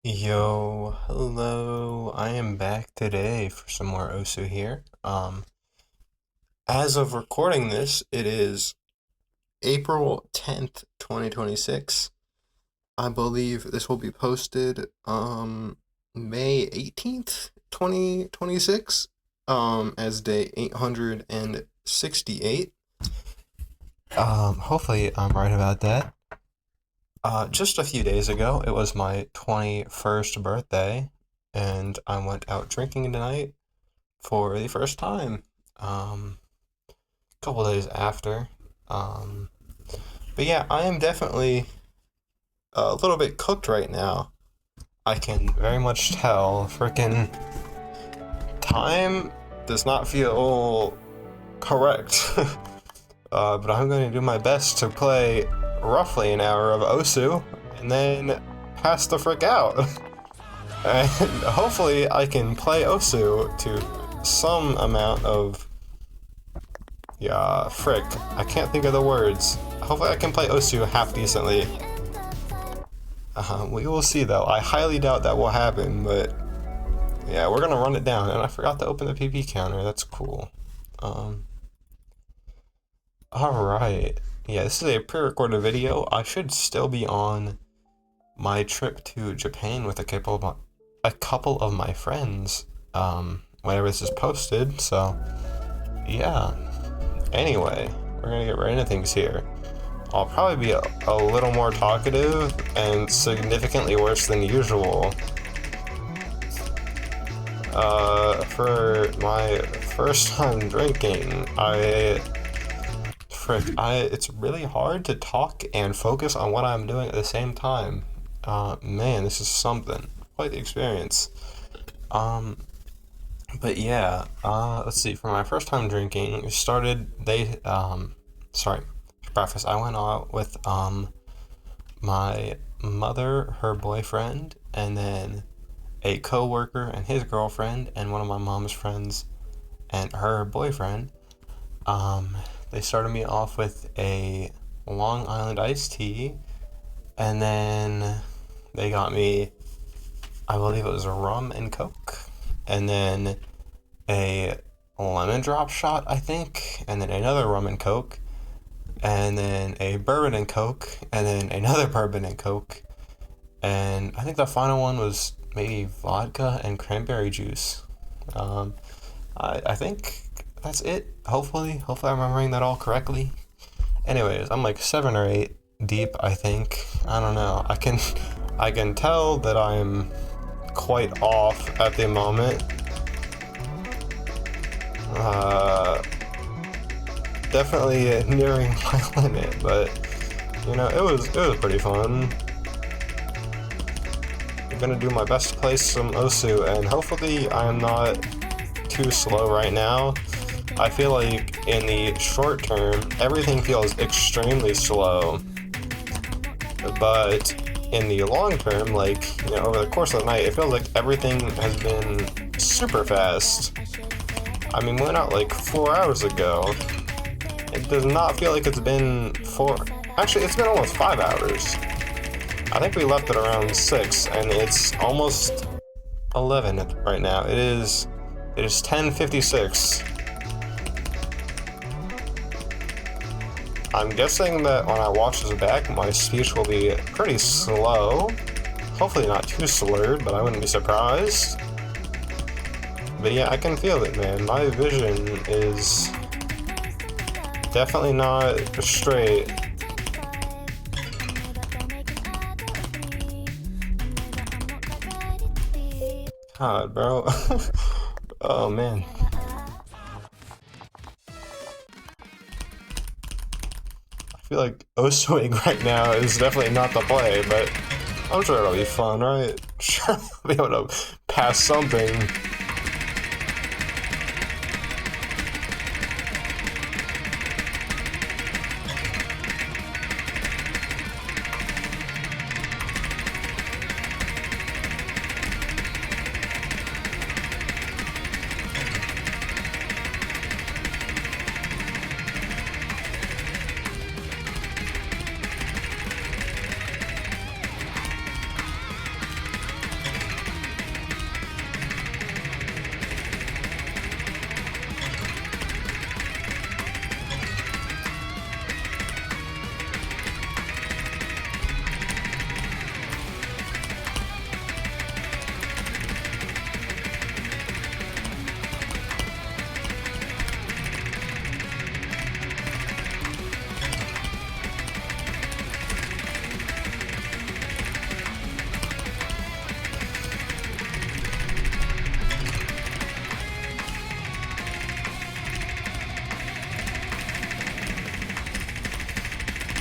Yo, hello. I am back today for some more Osu here. As of recording this, it is April 10th, 2026. I believe this will be posted May 18th, 2026, as day 868. Hopefully I'm right about that. Just a few days ago, it was my 21st birthday, and I went out drinking tonight for the first time. A couple days after. Um, but yeah, I am definitely a little bit cooked right now. I can very much tell. Freaking time does not feel correct. But I'm going to do my best to play roughly an hour of Osu and then pass the frick out. And hopefully I can play Osu to some amount of... Yeah, frick. I can't think of the words. Hopefully I can play Osu half decently. We will see though. I highly doubt that will happen, but... Yeah, we're gonna run it down. And I forgot to open the PP counter. That's cool. Alright. Yeah, this is a pre-recorded video. I should still be on my trip to Japan with a couple of my friends, whenever this is posted, so yeah. Anyway, we're gonna get right into things here. I'll probably be a little more talkative and significantly worse than usual. For my first time drinking, it's really hard to talk and focus on what I'm doing at the same time. Man, this is something. Quite the experience. But yeah, let's see, for my first time drinking, sorry, to preface, I went out with, my mother, her boyfriend, and then a co-worker and his girlfriend, and one of my mom's friends and her boyfriend. They started me off with a Long Island iced tea, and then they got me, I believe it was a rum and coke, and then a lemon drop shot, I think, and then another rum and coke, and then a bourbon and coke, and then another bourbon and coke, and I think the final one was maybe vodka and cranberry juice. I think that's it. Hopefully I'm remembering that all correctly. Anyways, I'm like 7 or 8 deep, I think. I don't know. I can tell that I'm quite off at the moment. Definitely nearing my limit, but you know, it was pretty fun. I'm gonna do my best to play some Osu, and hopefully I'm not too slow right now. I feel like in the short term, everything feels extremely slow, but in the long term, like, you know, over the course of the night, it feels like everything has been super fast. I mean, we went out like 4 hours ago. It does not feel like it's been actually, it's been almost 5 hours. I think we left at around 6, and it's almost 11 right now. It is 10:56. I'm guessing that when I watch this back, my speech will be pretty slow. Hopefully not too slurred, but I wouldn't be surprised. But yeah, I can feel it, man. My vision is definitely not straight. God, bro. Oh, man. I feel like Osuing right now is definitely not the play, but I'm sure it'll be fun, right? Sure, I'll be able to pass something.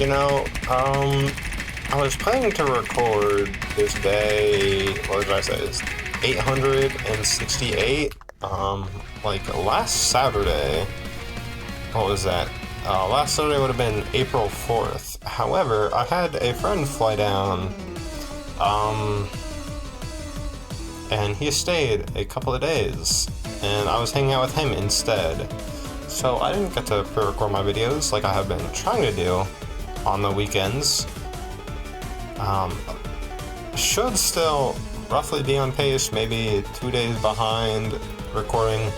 You know, I was planning to record this day, what did I say, it's 868, like last Saturday. What was that? Last Saturday would have been April 4th. However, I had a friend fly down, and he stayed a couple of days, and I was hanging out with him instead. So I didn't get to pre-record my videos like I have been trying to do on the weekends. Should still roughly be on pace, maybe 2 days behind, recording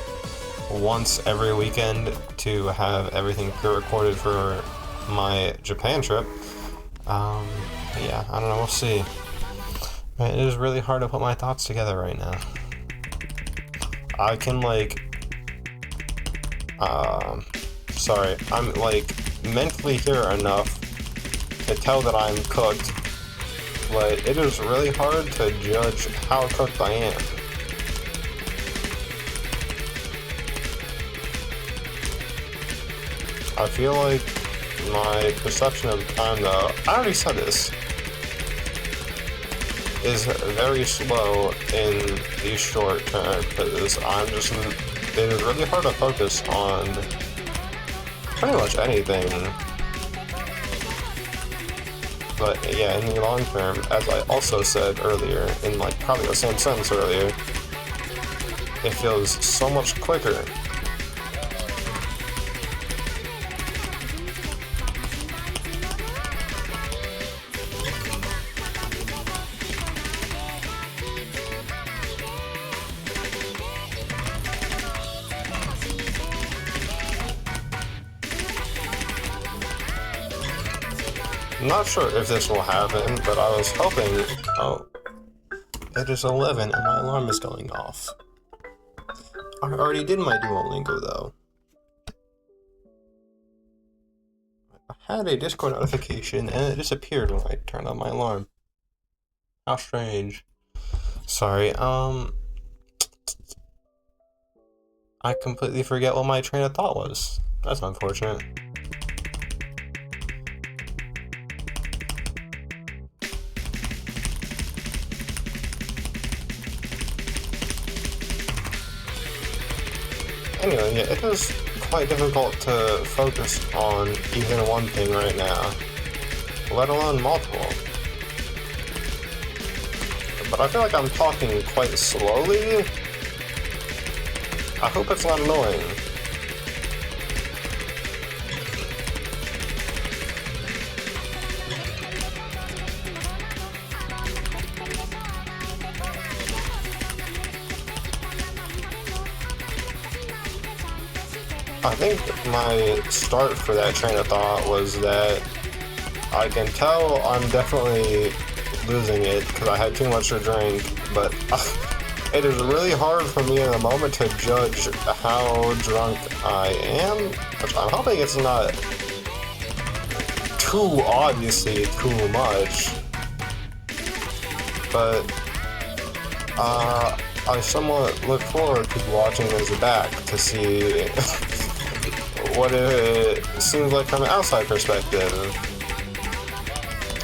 once every weekend to have everything pre-recorded for my Japan trip. Yeah, I don't know, we'll see. It is really hard to put my thoughts together right now. I can sorry, I'm mentally here enough to tell that I'm cooked, but it is really hard to judge how cooked I am. I feel like my perception of time, though, I already said this, is very slow in the short term, because it is really hard to focus on pretty much anything. But yeah, in the long term, as I also said earlier, in probably the same sentence earlier, it feels so much quicker. I'm not sure if this will happen, but I was hoping. Oh, it is 11 and my alarm is going off. I already did my Duolingo though. I had a Discord notification and it disappeared when I turned on my alarm. How strange. Sorry, I completely forget what my train of thought was. That's unfortunate. Anyway, yeah, it is quite difficult to focus on even one thing right now, let alone multiple. But I feel like I'm talking quite slowly. I hope it's not annoying. I think my start for that train of thought was that I can tell I'm definitely losing it because I had too much to drink, but it is really hard for me in the moment to judge how drunk I am, which I'm hoping it's not too obviously too much, but I somewhat look forward to watching this back to see what it seems like from an outside perspective.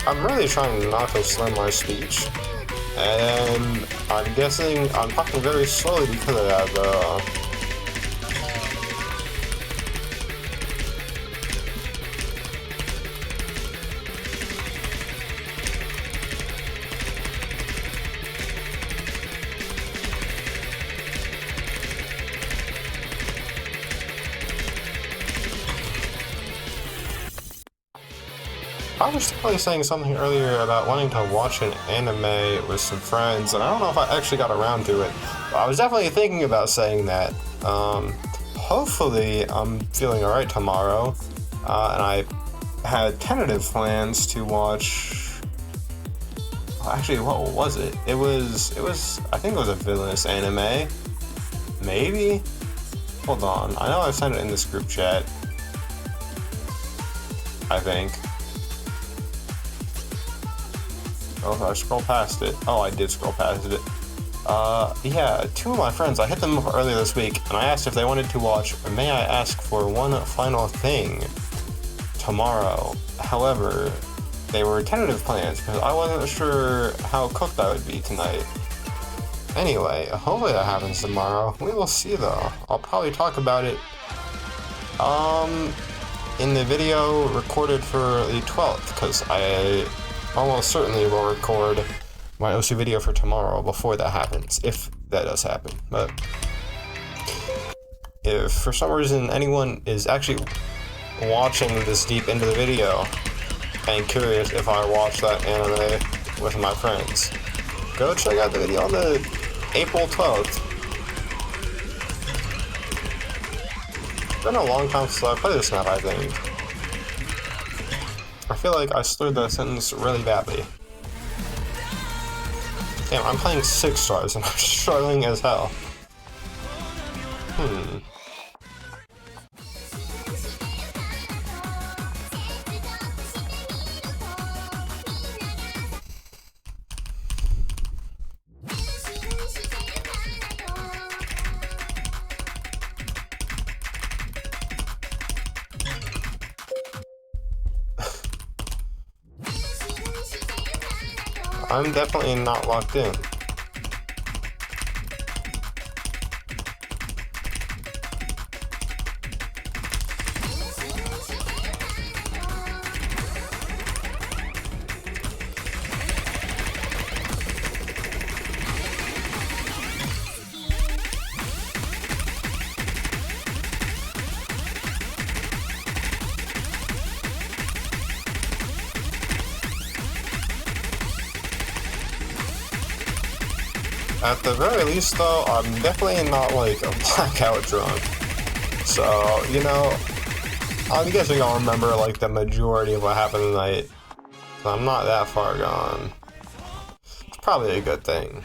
I'm really trying not to slam my speech, and I'm guessing I'm talking very slowly because of that, though. I was probably saying something earlier about wanting to watch an anime with some friends, and I don't know if I actually got around to it. But I was definitely thinking about saying that. Hopefully I'm feeling alright tomorrow, and I had tentative plans to watch. Well, actually, what was it? It was. I think it was a villainous anime. Maybe. Hold on. I know I sent it in this group chat. I think. Oh, if I scroll past it. Oh, I did scroll past it. Yeah, two of my friends, I hit them up earlier this week, and I asked if they wanted to watch May I Ask for One Final Thing. tomorrow. However, they were tentative plans because I wasn't sure how cooked I would be tonight. Anyway, hopefully that happens tomorrow. We will see though. I'll probably talk about it in the video recorded for the 12th, because I almost certainly will record my OC video for tomorrow before that happens, if that does happen. But if for some reason anyone is actually watching this deep into the video and curious if I watched that anime with my friends, go check out the video on the April 12th. It's been a long time since I played this map, I think. I feel like I slurred that sentence really badly. Damn, I'm playing 6 stars and I'm struggling as hell. I'm definitely not locked in. At the very least though, I'm definitely not like a blackout drunk. So, you know, I'm guessing I'll remember like the majority of what happened tonight. So I'm not that far gone. It's probably a good thing.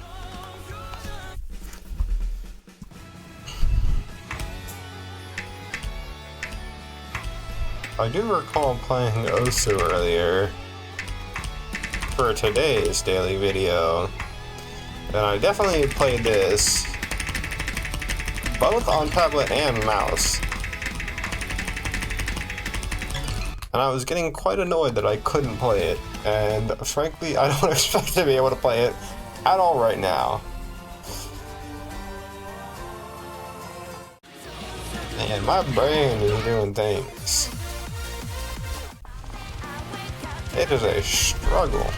I do recall playing Osu earlier for today's daily video. And I definitely played this both on tablet and mouse. And I was getting quite annoyed that I couldn't play it. And frankly, I don't expect to be able to play it at all right now. Man, my brain is doing things. It is a struggle.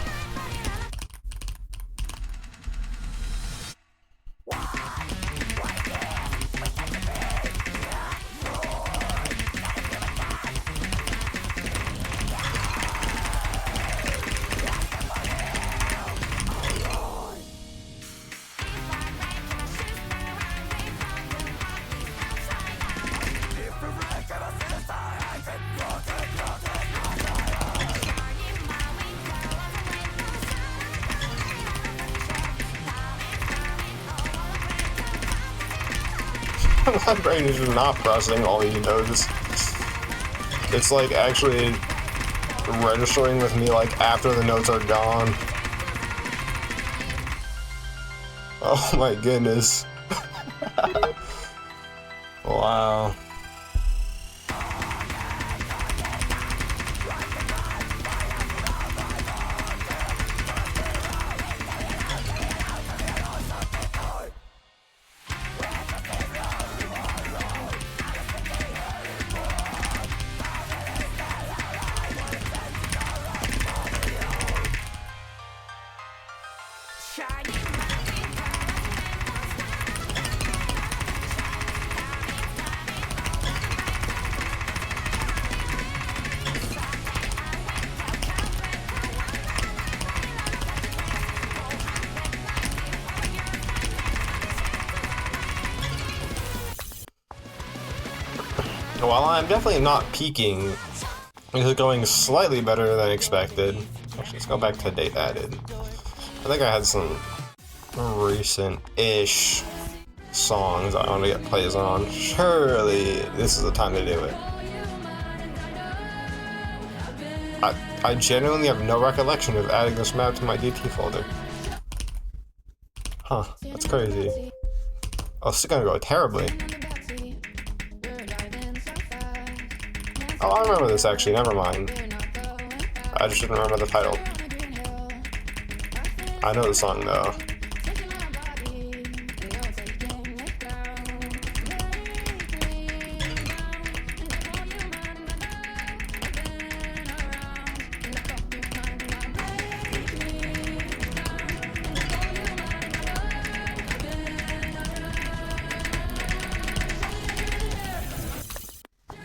My brain is just not processing all these notes. It's like actually registering with me like after the notes are gone. Oh my goodness. Wow. While I'm definitely not peaking, it's going slightly better than expected. Actually, let's go back to date added. I think I had some recent-ish songs I want to get plays on. Surely this is the time to do it. I genuinely have no recollection of adding this map to my DT folder. Huh, that's crazy. Oh, this is gonna go terribly. Oh, I remember this actually, never mind. I just didn't remember the title. I know the song though.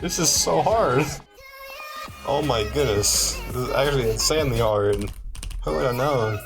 This is so hard. Oh my goodness. This is actually insanely hard. Who would have known?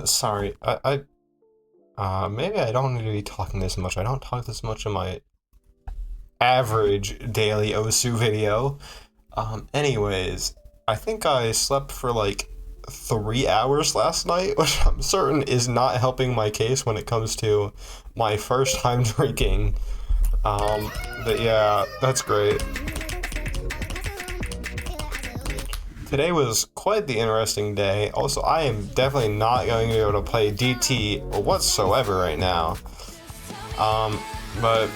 Sorry, maybe I don't need to be talking this much. I don't talk this much in my average daily OSU video. Anyways, I think I slept for like 3 hours last night, which I'm certain is not helping my case when it comes to my first time drinking. But yeah, that's great. Today was quite the interesting day. Also, I am definitely not going to be able to play DT whatsoever right now. But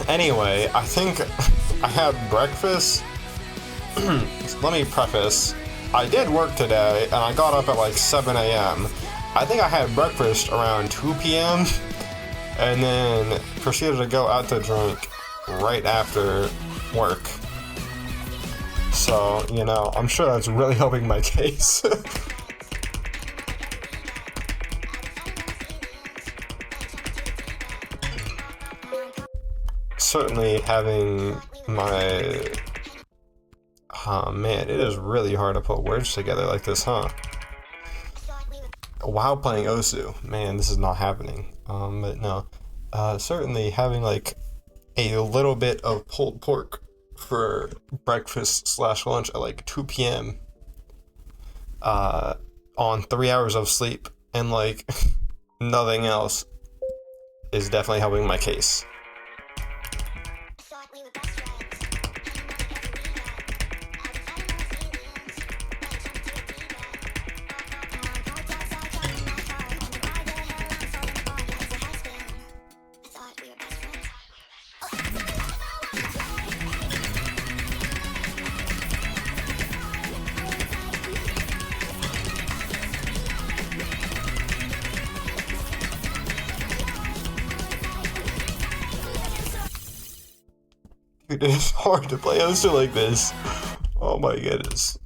anyway, I think I had breakfast. Let me preface, I did work today and I got up at like 7 a.m. I think I had breakfast around 2 p.m. and then proceeded to go out to drink right after work. So, you know, I'm sure that's really helping my case. Certainly having my... Oh man, it is really hard to put words together like this, huh? While playing Osu. Man, this is not happening. But no. Certainly having like a little bit of pulled pork for breakfast / lunch at like 2 p.m. On 3 hours of sleep and like nothing else is definitely helping my case. Dude, it's hard to play Osu like this. Oh my goodness.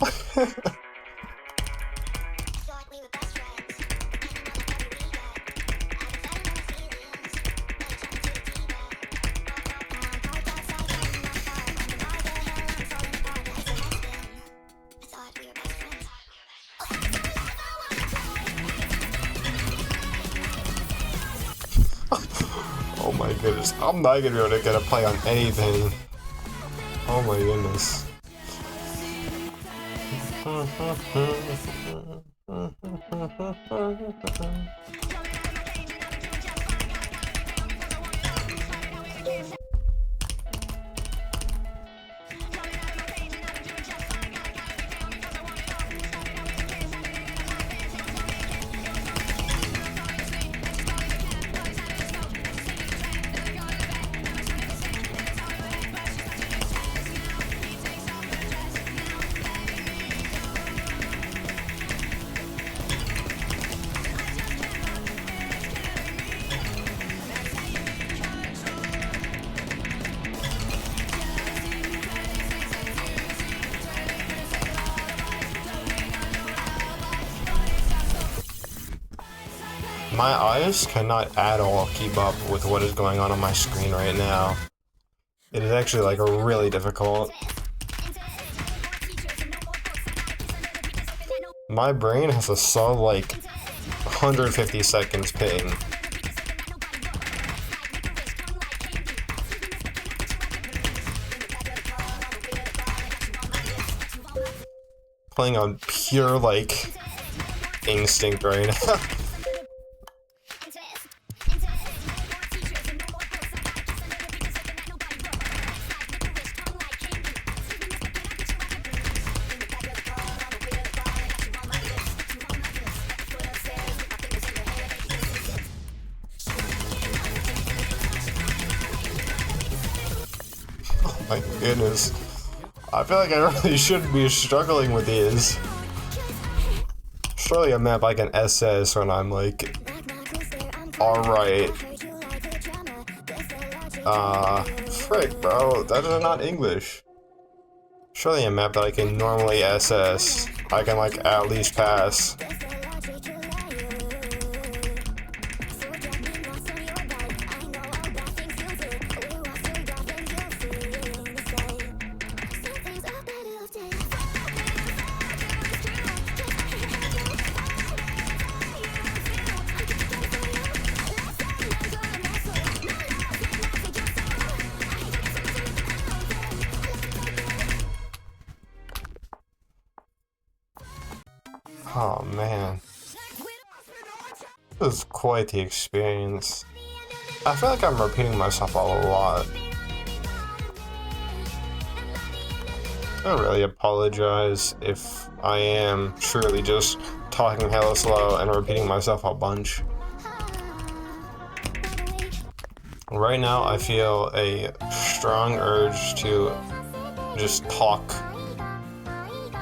Oh my goodness. I'm not gonna be able to get a play on anything. Oh my goodness. My eyes cannot at all keep up with what is going on my screen right now. It is actually like really difficult. My brain has a solid like 150 seconds ping. Playing on pure like instinct right now. Oh my goodness. I feel like I really shouldn't be struggling with these. Surely a map I can SS when I'm like, alright. Frick, bro, that is not English. Surely a map that I can normally SS, I can like at least pass. Oh man, this is quite the experience. I feel like I'm repeating myself a lot. I really apologize if I am truly just talking hella slow and repeating myself a bunch. Right now I feel a strong urge to just talk.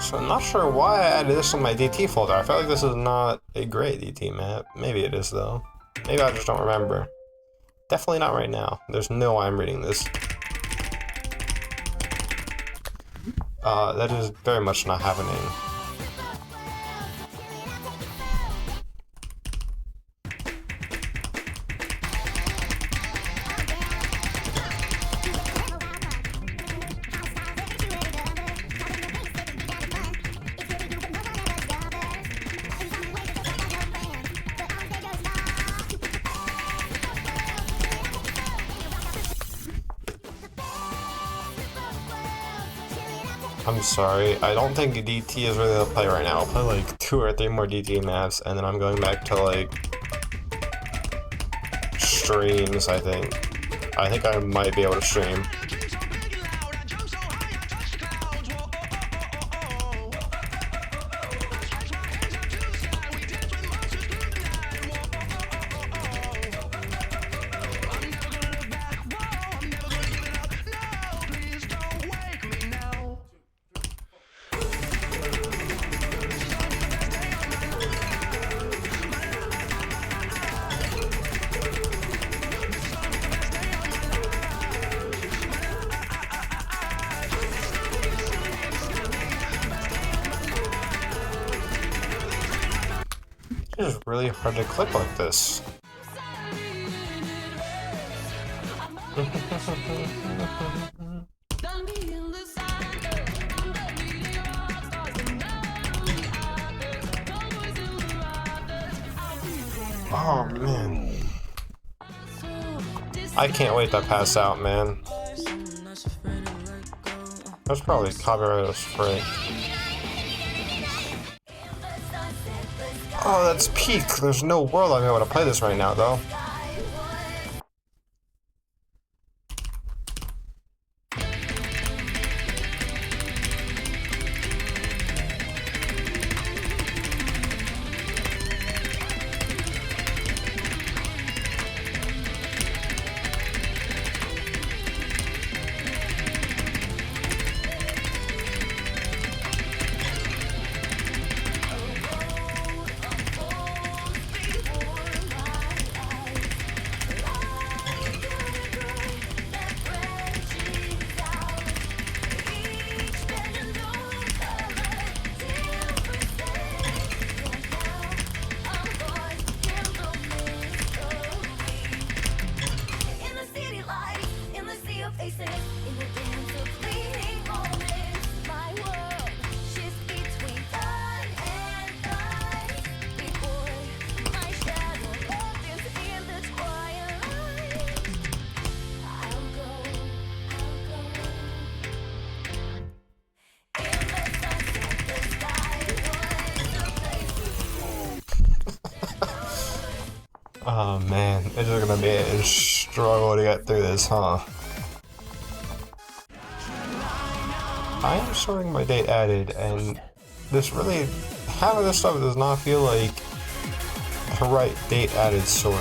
So I'm not sure why I added this in my DT folder. I feel like this is not a great DT map. Maybe it is though. Maybe I just don't remember. Definitely not right now. There's no way I'm reading this. That is very much not happening. I'm sorry, I don't think DT is really the play right now. I'll play like 2 or 3 more DT maps and then I'm going back to like streams, I think. I think I might be able to stream. It is really hard to clip like this. Oh man. I can't wait to pass out, man. That's probably copyright as frick. Oh, that's peak. There's no world I'm able to play this right now, though. Oh man, it's just gonna be a struggle to get through this, huh? I am sorting my date added, and this really, half of this stuff does not feel like the right date added sort.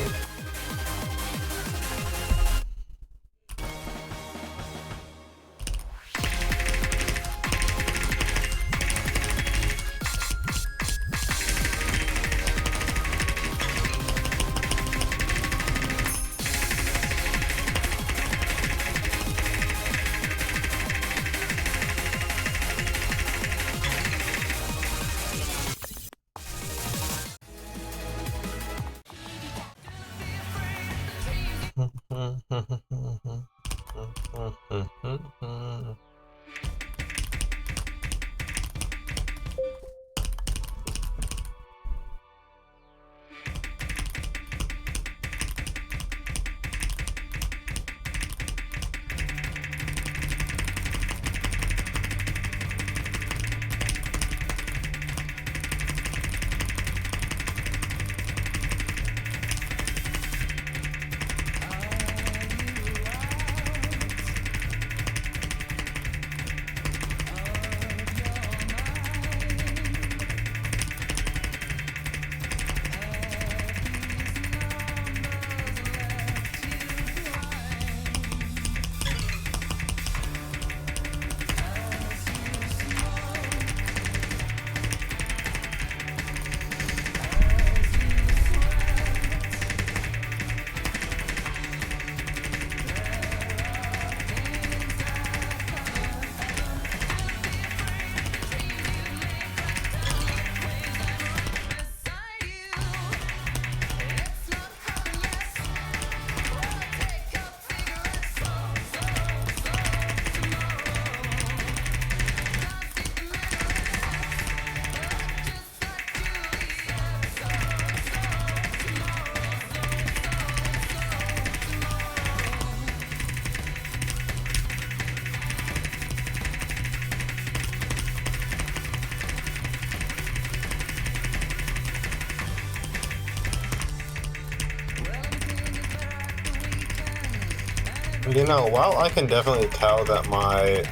You know, while I can definitely tell that my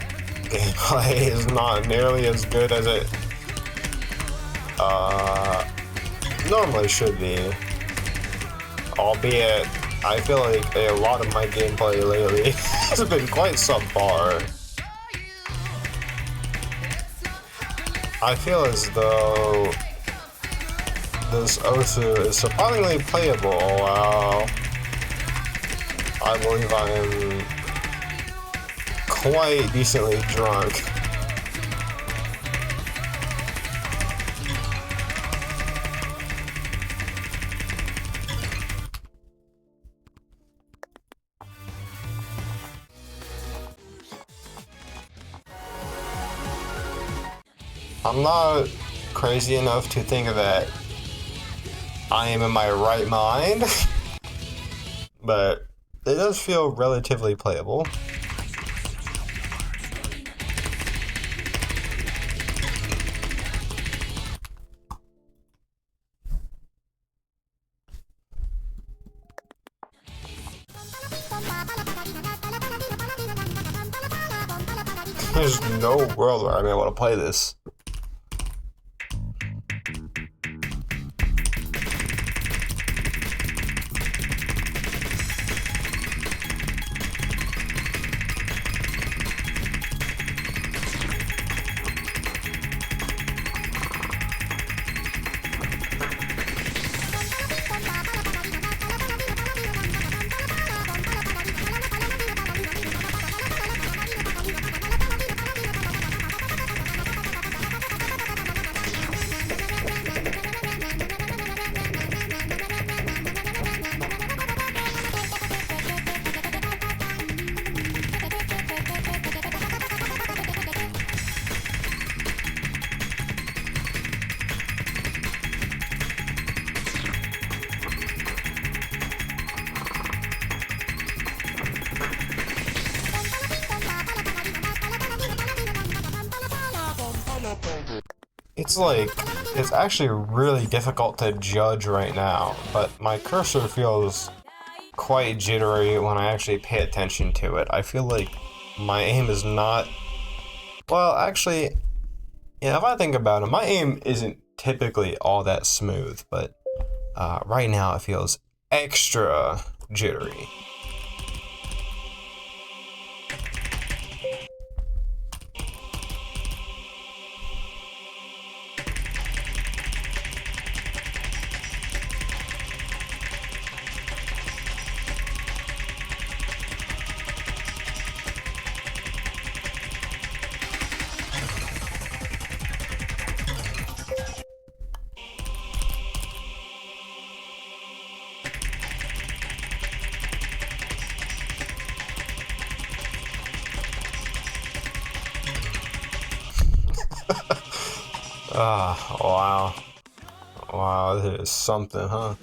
gameplay is not nearly as good as it normally should be, albeit I feel like a lot of my gameplay lately has been quite subpar. I feel as though this Osu is surprisingly playable while I believe I am quite decently drunk. I'm not crazy enough to think that I am in my right mind, but it does feel relatively playable. There's no world where I'm able to play this. It's like It's actually really difficult to judge right now, but my cursor feels quite jittery when I actually pay attention to it. I feel like my aim is not... Well, actually, yeah, if I think about it, my aim isn't typically all that smooth, but right now it feels extra jittery. Ah, wow. Wow, this is something, huh?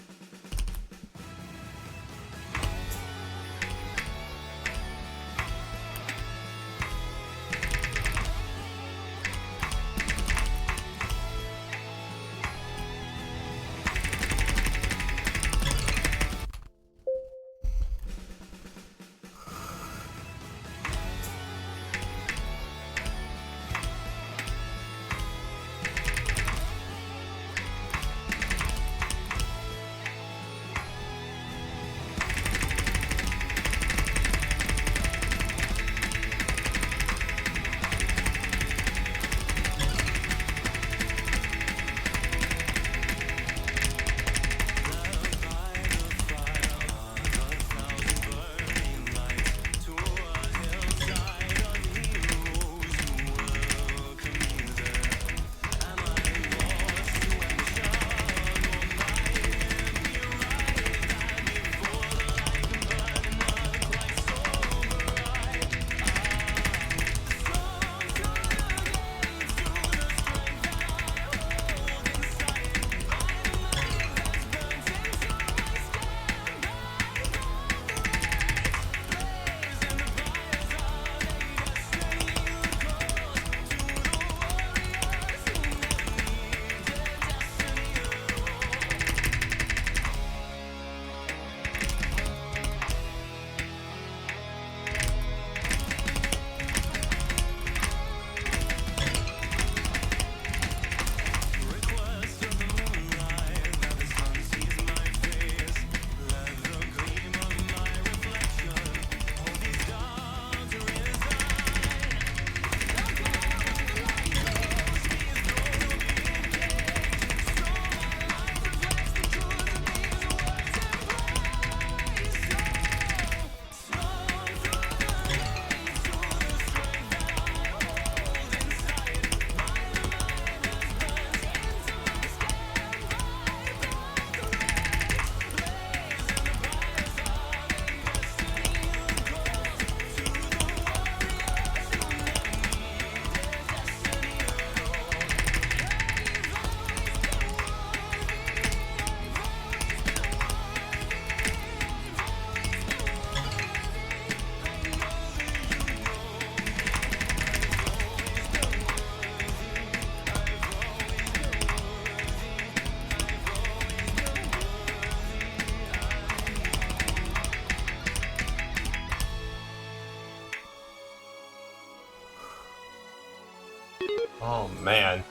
Oh man.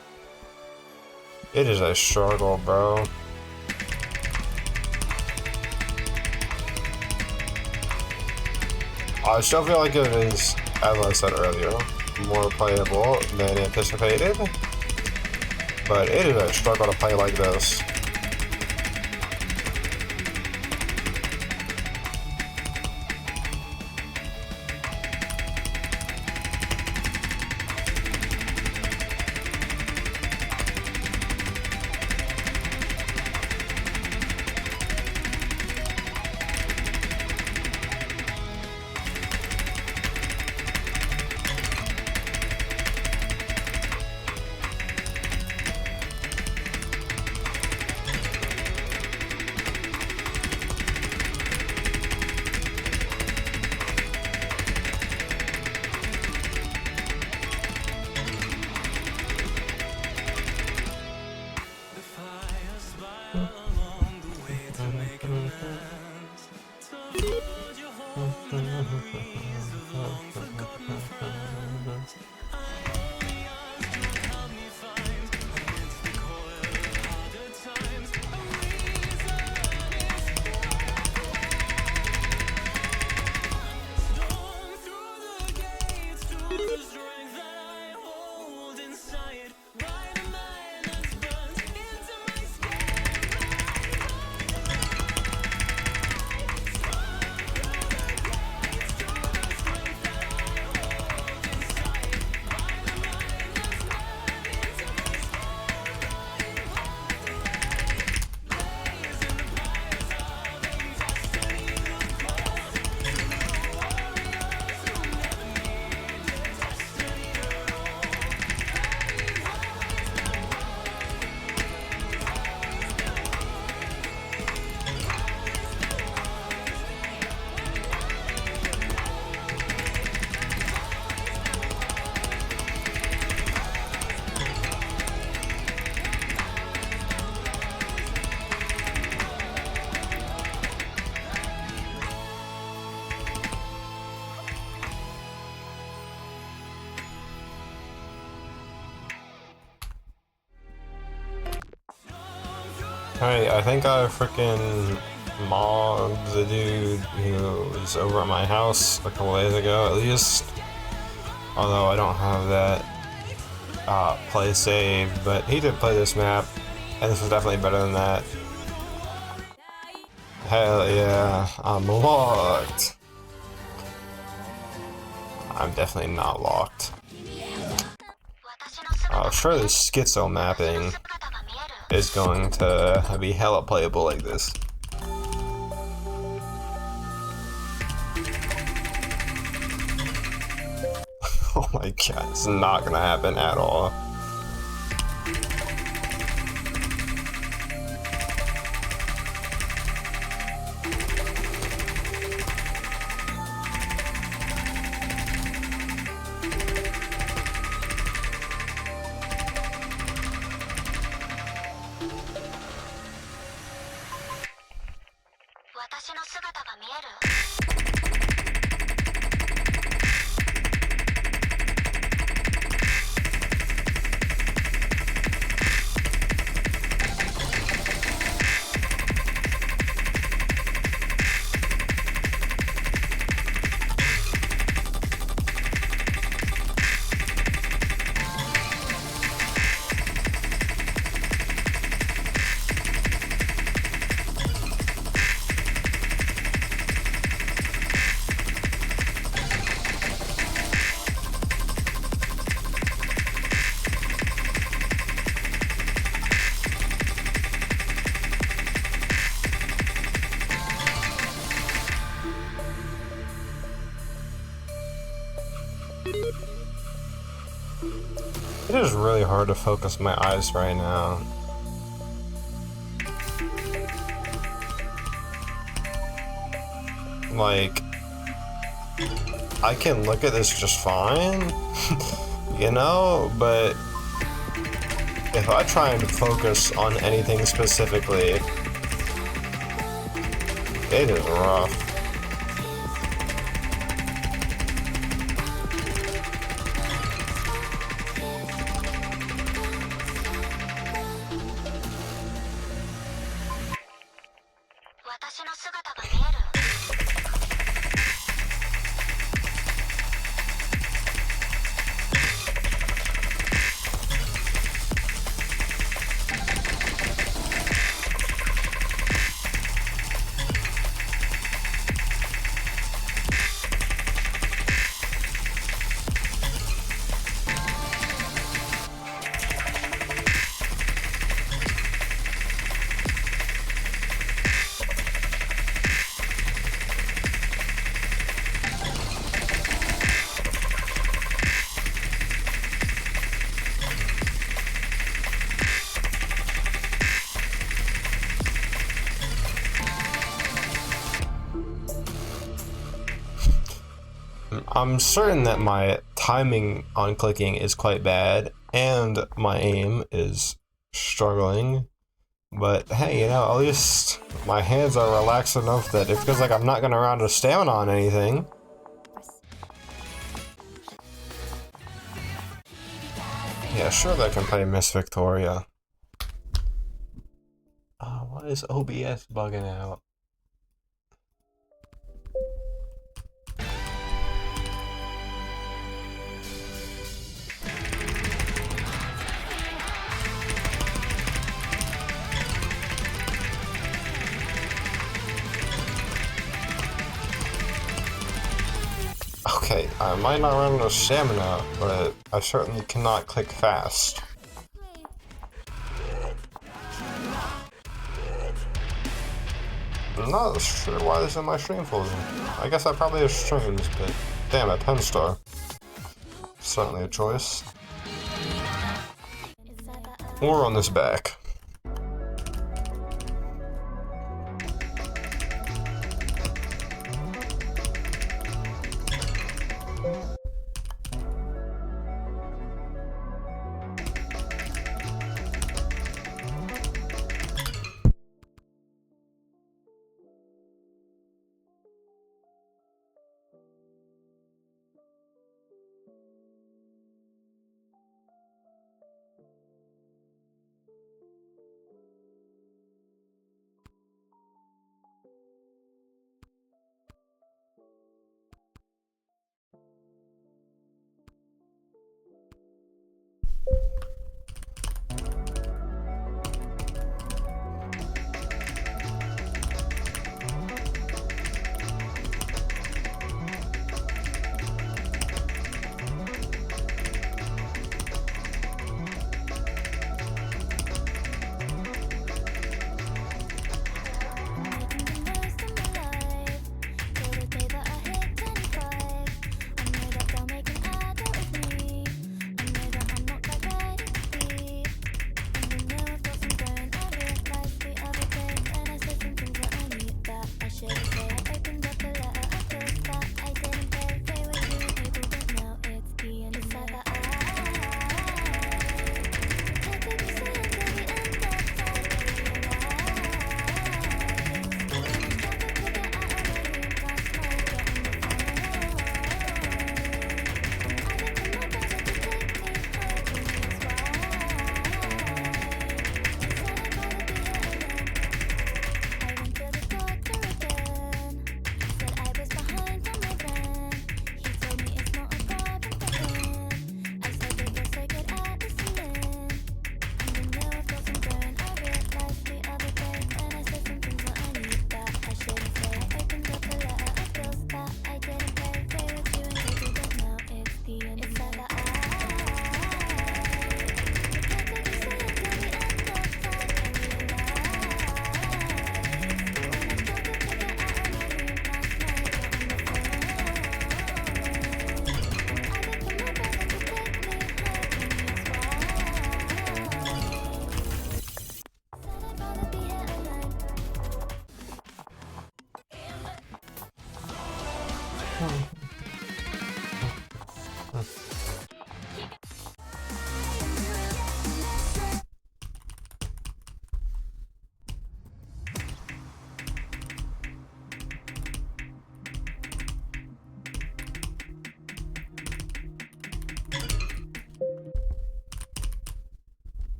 It is a struggle, bro. I still feel like it is, as I said earlier, more playable than anticipated. But it is a struggle to play like this. Alright, I think I freaking mobbed the dude who was over at my house a couple days ago, at least. Although I don't have that play saved, but he did play this map, and this was definitely better than that. Hell yeah, I'm locked. I'm definitely not locked. Surely schizo mapping is going to be hella playable like this. Oh my god, it's not gonna happen at all. It is really hard to focus my eyes right now. Like, I can look at this just fine, you know, but if I try and focus on anything specifically, it is rough. I'm certain that my timing on clicking is quite bad, and my aim is struggling. But hey, you know, at least my hands are relaxed enough that it feels like I'm not gonna run out of stamina on anything. Yeah, sure they can play Miss Victoria. Why is OBS bugging out? Okay, I might not run no stamina, but I certainly cannot click fast. I'm not sure why this is in my stream folder. I guess I probably have streams, but damn it, 10 star. Certainly a choice. Or on this back.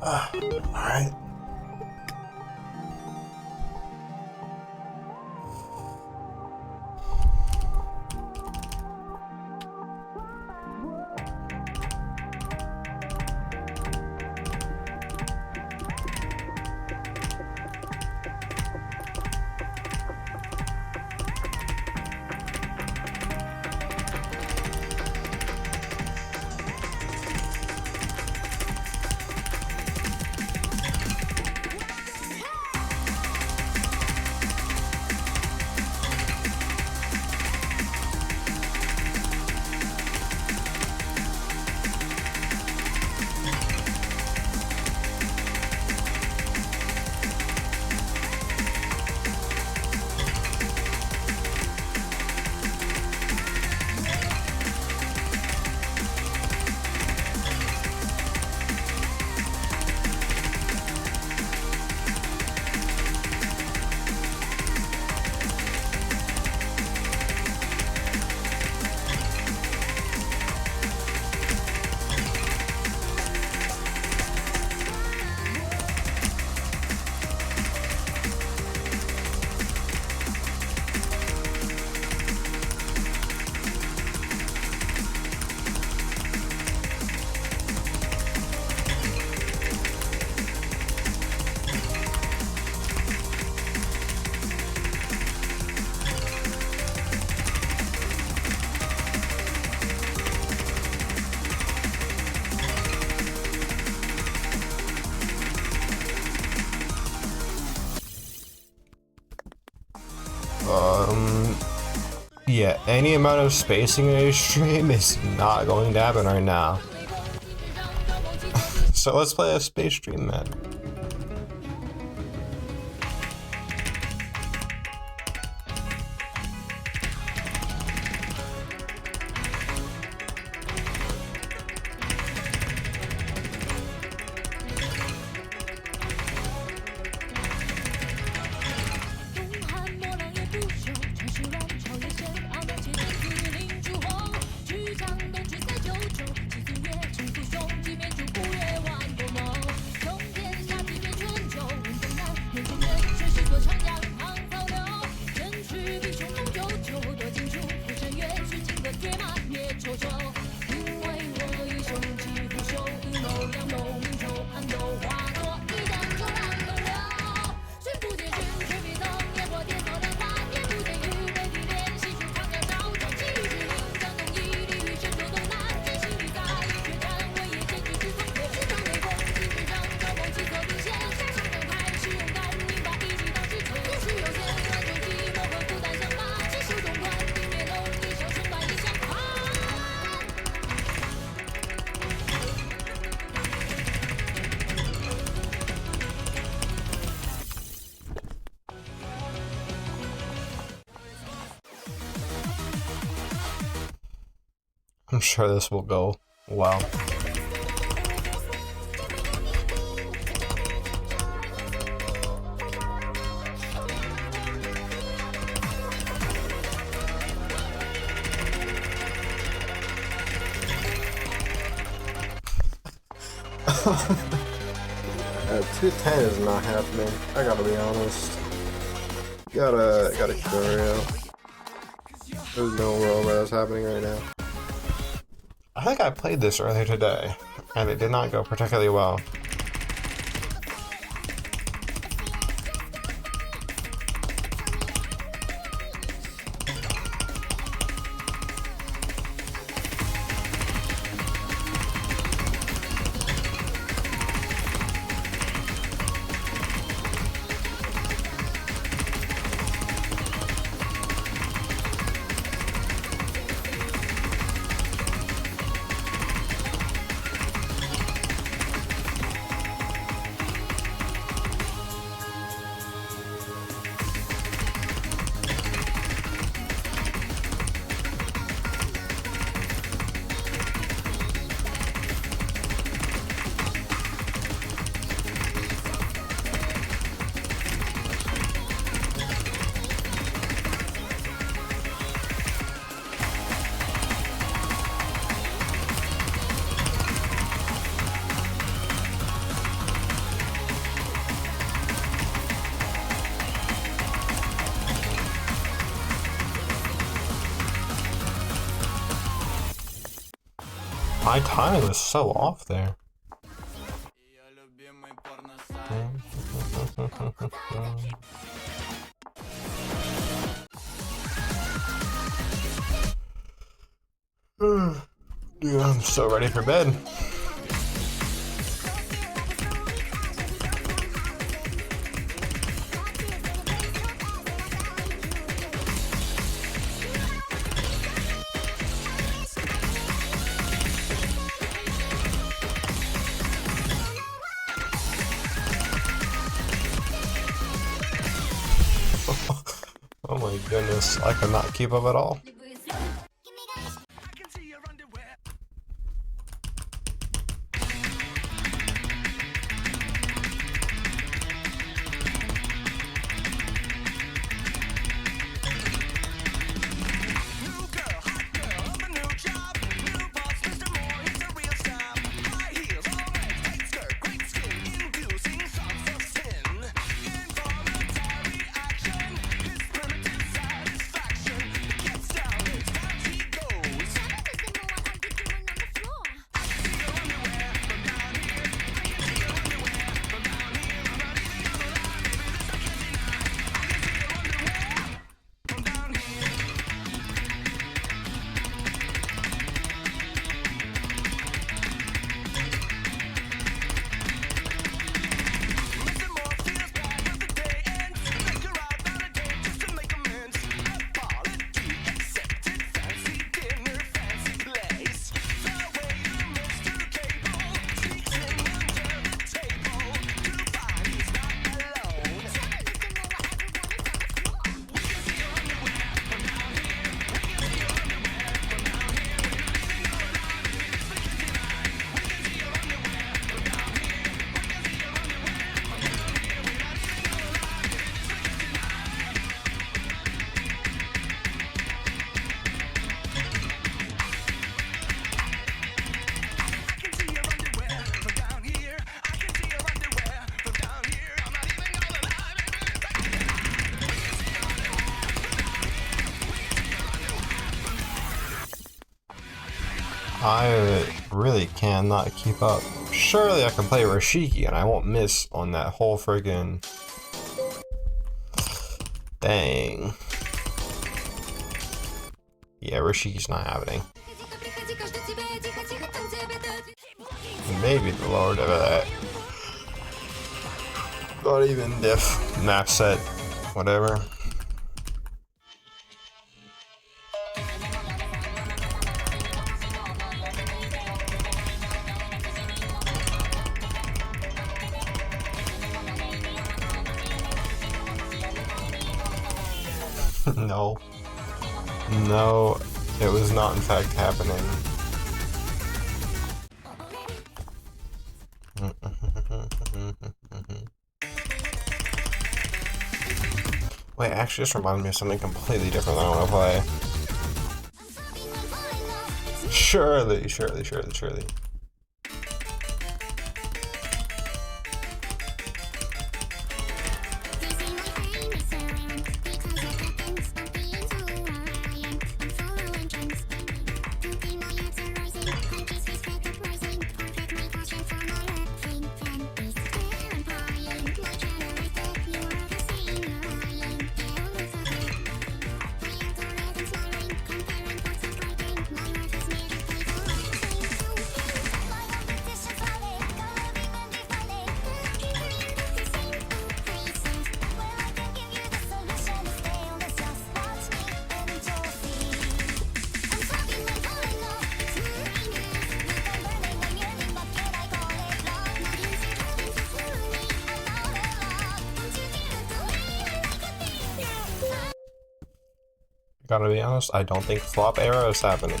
Alright. Yeah, any amount of spacing in a stream is not going to happen right now. So let's play a space stream map. I'm sure this will go well. Uh, 210 is not happening. I gotta be honest. Gotta keep it real. There's no world where that's happening right now. I think I played this earlier today, and it did not go particularly well. My timing was so off there. Dude, I'm so ready for bed. Oh my goodness, I could not keep up at all. I really cannot keep up. Surely I can play Rashiki and I won't miss on that whole friggin'... Dang. Yeah, Rashiki's not happening. Maybe the lower of that. Not even diff, map set, whatever. No. No, it was not in fact happening. Wait, actually, this reminded me of something completely different that I want to play. Surely. Gotta be honest, I don't think flop era is happening.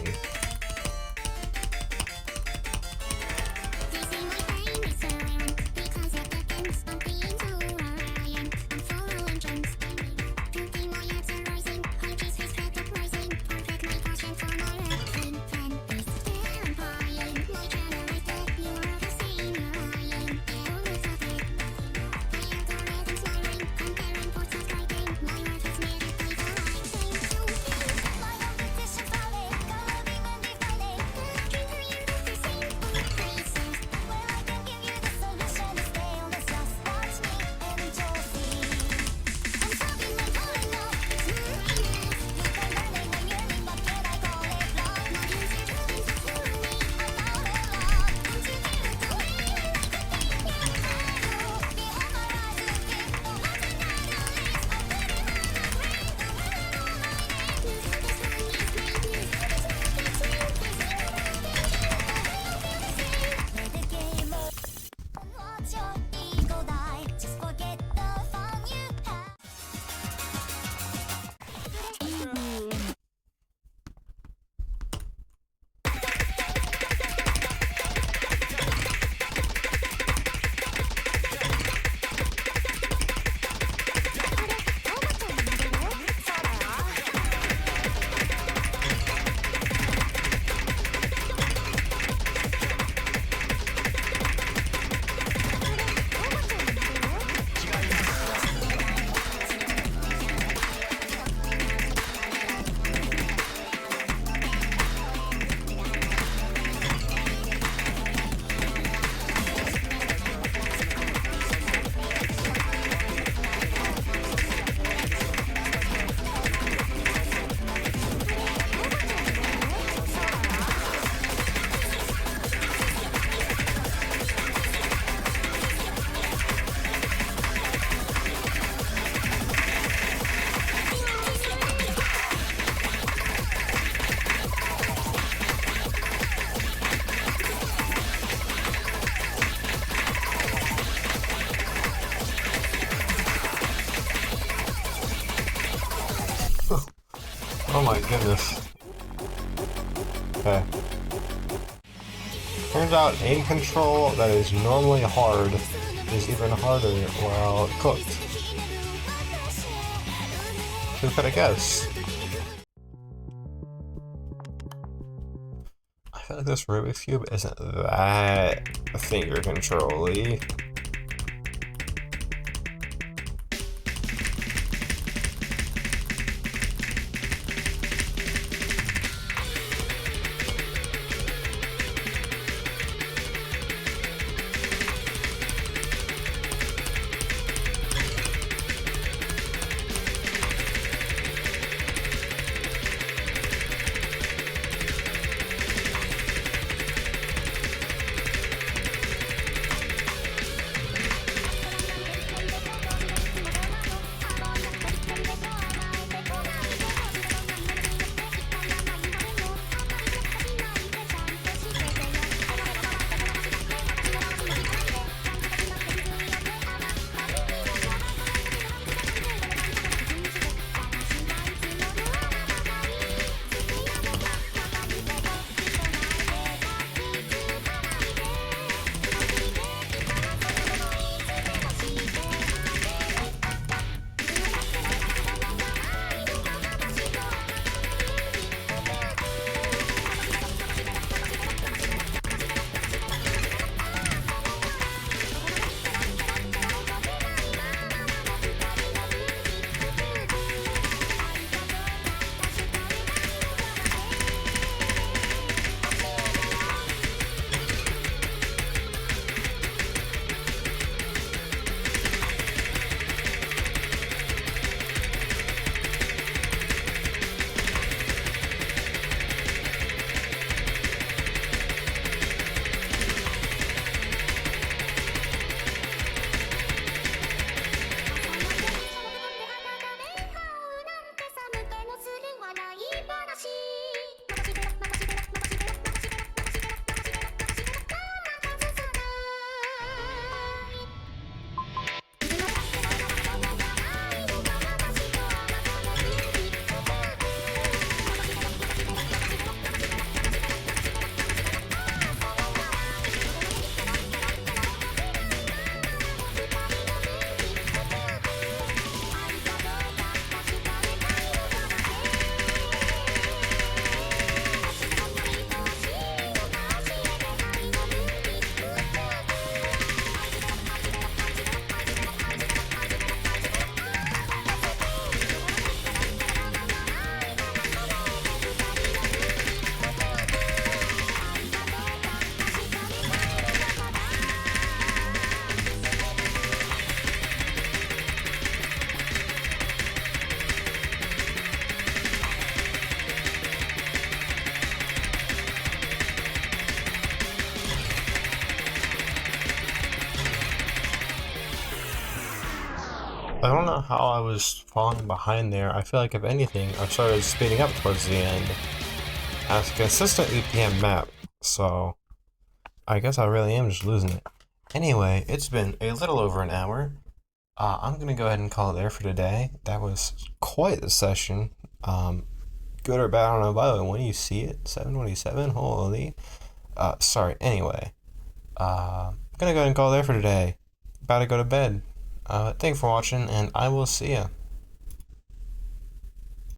Oh my goodness. Okay. Turns out aim control that is normally hard is even harder while cooked. Who could have guessed? I feel like this Rubik's Cube isn't that finger control-y. I don't know how I was falling behind there. I feel like if anything, I started speeding up towards the end at a consistent EPM map. So I guess I really am just losing it. Anyway, it's been a little over an hour. I'm gonna go ahead and call it there for today. That was quite the session. Good or bad, I don't know. By the way, when you see it, 727, holy. Sorry. Anyway, I'm gonna go ahead and call it there for today. About to go to bed. Thanks for watching, and I will see ya.